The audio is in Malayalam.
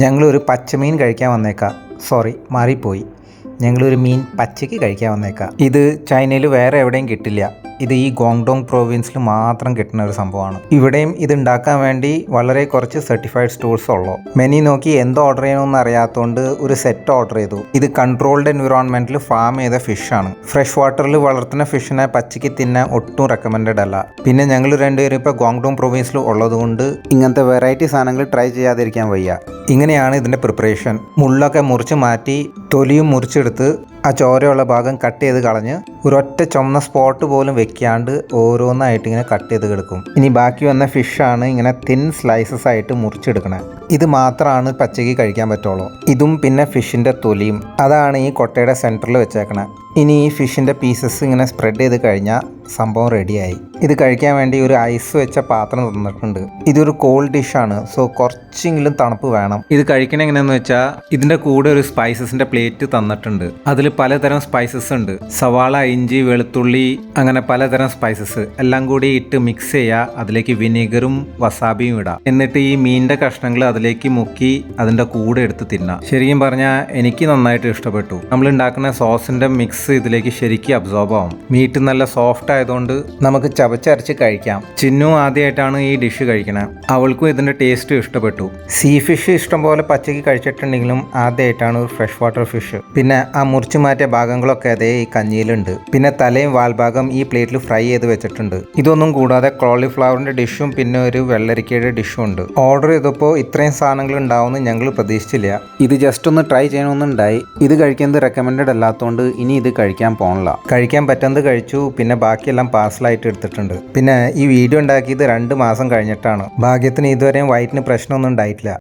ഞങ്ങളൊരു പച്ചമീൻ കഴിക്കാൻ വന്നേക്കാം. സോറി, മാറിപ്പോയി. ഞങ്ങളൊരു മീൻ പച്ചയ്ക്ക് കഴിക്കാൻ വന്നേക്കാം. ഇത് ചൈനയിൽ വേറെ എവിടെയും കിട്ടില്ല. ഇത് ഈ ഗോങ്ഡോങ് പ്രോവിൻസിൽ മാത്രം കിട്ടുന്ന ഒരു സംഭവമാണ്. ഇവിടെയും ഇത് ഉണ്ടാക്കാൻ വേണ്ടി വളരെ കുറച്ച് സർട്ടിഫൈഡ് സ്റ്റോഴ്സ് ഉള്ളൂ. മെനു നോക്കി എന്ത് ഓർഡർ ചെയ്യണമെന്ന് അറിയാത്തതുകൊണ്ട് ഒരു സെറ്റ് ഓർഡർ ചെയ്തു. ഇത് കൺട്രോൾഡ് എൻവിറോൺമെന്റിൽ ഫാം ചെയ്ത ഫിഷാണ്. ഫ്രഷ് വാട്ടറിൽ വളർത്തുന്ന ഫിഷിനെ പച്ചയ്ക്ക് തിന്നാൻ ഒട്ടും റെക്കമെൻഡഡ് അല്ല. പിന്നെ ഞങ്ങൾ രണ്ടുപേരും ഇപ്പോൾ ഗോങ്ഡോങ് പ്രോവിൻസിൽ ഉള്ളതുകൊണ്ട് ഇങ്ങനത്തെ വെറൈറ്റി സാധനങ്ങൾ ട്രൈ ചെയ്യാതിരിക്കാൻ വയ്യ. ഇങ്ങനെയാണ് ഇതിൻ്റെ പ്രിപ്പറേഷൻ. മുള്ളൊക്കെ മുറിച്ച് മാറ്റി തൊലിയും മുറിച്ചെടുത്ത് ആ ചോരയുള്ള ഭാഗം കട്ട് ചെയ്ത് കളഞ്ഞ് ഒരൊറ്റ ചുമന്ന സ്പോട്ട് പോലും വെക്കാണ്ട് ഓരോന്നായിട്ട് ഇങ്ങനെ കട്ട് ചെയ്ത് കിടക്കും. ഇനി ബാക്കി വന്ന ഫിഷാണ് ഇങ്ങനെ തിൻ സ്ലൈസസ് ആയിട്ട് മുറിച്ചെടുക്കണേ. ഇത് മാത്രമാണ് പച്ചയ്ക്ക് കഴിക്കാൻ പറ്റുള്ളൂ. ഇതും പിന്നെ ഫിഷിൻ്റെ തൊലിയും അതാണ് ഈ കൊട്ടയുടെ സെൻറ്ററിൽ വെച്ചേക്കണേ. ഇനി ഈ ഫിഷിൻ്റെ പീസസ് ഇങ്ങനെ സ്പ്രെഡ് ചെയ്ത് കഴിഞ്ഞാൽ സംഭവം റെഡിയായി. ഇത് കഴിക്കാൻ വേണ്ടി ഒരു ഐസ് വെച്ച പാത്രം തന്നിട്ടുണ്ട്. ഇതൊരു കോൾഡ് ഡിഷാണ്, സോ കുറച്ചെങ്കിലും തണുപ്പ് വേണം. ഇത് കഴിക്കണ എങ്ങനെയാണെന്ന് വെച്ചാൽ ഇതിൻ്റെ കൂടെ ഒരു സ്പൈസസിൻ്റെ പ്ലേറ്റ് തന്നിട്ടുണ്ട്. അതിൽ പലതരം സ്പൈസസ് ഉണ്ട്. സവാള, ഇഞ്ചി, വെളുത്തുള്ളി, അങ്ങനെ പലതരം സ്പൈസസ് എല്ലാം കൂടി ഇട്ട് മിക്സ് ചെയ്യുക. അതിലേക്ക് വിനീഗറും വസാബിയും ഇടാം. എന്നിട്ട് ഈ മീനിൻ്റെ കഷ്ണങ്ങൾ അതിലേക്ക് മുക്കി അതിൻ്റെ കൂടെ എടുത്ത് തിന്നാം. ശരിക്കും പറഞ്ഞാൽ എനിക്ക് നന്നായിട്ട് ഇഷ്ടപ്പെട്ടു. നമ്മൾ ഉണ്ടാക്കുന്ന സോസിൻ്റെ മിക്സ് ഇതിലേക്ക് ശരിക്കും അബ്സോർബ് ആവും. മീറ്റ് നല്ല സോഫ്റ്റ് ആയതുകൊണ്ട് നമുക്ക് ചവച്ചരച്ച് കഴിക്കാം. ചിന്നു ആദ്യമായിട്ടാണ് ഈ ഡിഷ് കഴിക്കണത്. അവൾക്കും ഇതിൻ്റെ ടേസ്റ്റ് ഇഷ്ടപ്പെട്ടു. സീ ഫിഷ് ഇഷ്ടം പോലെ പച്ചയ്ക്ക് കഴിച്ചിട്ടുണ്ടെങ്കിലും ആദ്യമായിട്ടാണ് ഒരു ഫ്രഷ് വാട്ടർ ഫിഷ്. പിന്നെ ആ മുറിച്ചു മാറ്റിയ ഭാഗങ്ങളൊക്കെ അതേ ഈ കഞ്ഞിയിലുണ്ട്. പിന്നെ തലയും വാൽഭാഗം ഈ പ്ലേറ്റിൽ ഫ്രൈ ചെയ്ത് വെച്ചിട്ടുണ്ട്. ഇതൊന്നും കൂടാതെ കോളിഫ്ലവറിൻ്റെ ഡിഷും പിന്നെ ഒരു വെള്ളരിക്കയുടെ ഡിഷും ഉണ്ട്. ഓർഡർ ചെയ്തപ്പോൾ ഇത്രയും സാധനങ്ങൾ ഉണ്ടാവുമെന്ന് ഞങ്ങൾ പ്രതീക്ഷിച്ചില്ല. ഇത് ജസ്റ്റ് ഒന്ന് ട്രൈ ചെയ്യണമെന്നുണ്ടായി. ഇത് കഴിക്കുന്നത് റെക്കമെൻഡഡ് അല്ലാത്തതുകൊണ്ട് ഇനി ഇത് കഴിക്കാൻ പോകണില്ല. കഴിക്കാൻ പറ്റുന്നത് കഴിച്ചു. പിന്നെ ബാക്കിയെല്ലാം പാർസലായിട്ട് എടുത്തിട്ടുണ്ട്. പിന്നെ ഈ വീഡിയോ ഉണ്ടാക്കിയത് 2 മാസം കഴിഞ്ഞിട്ടാണ്. ഭാഗ്യത്തിന് ഇതുവരെയും വയറ്റിന് പ്രശ്നമൊന്നും ഉണ്ടായിട്ടില്ല.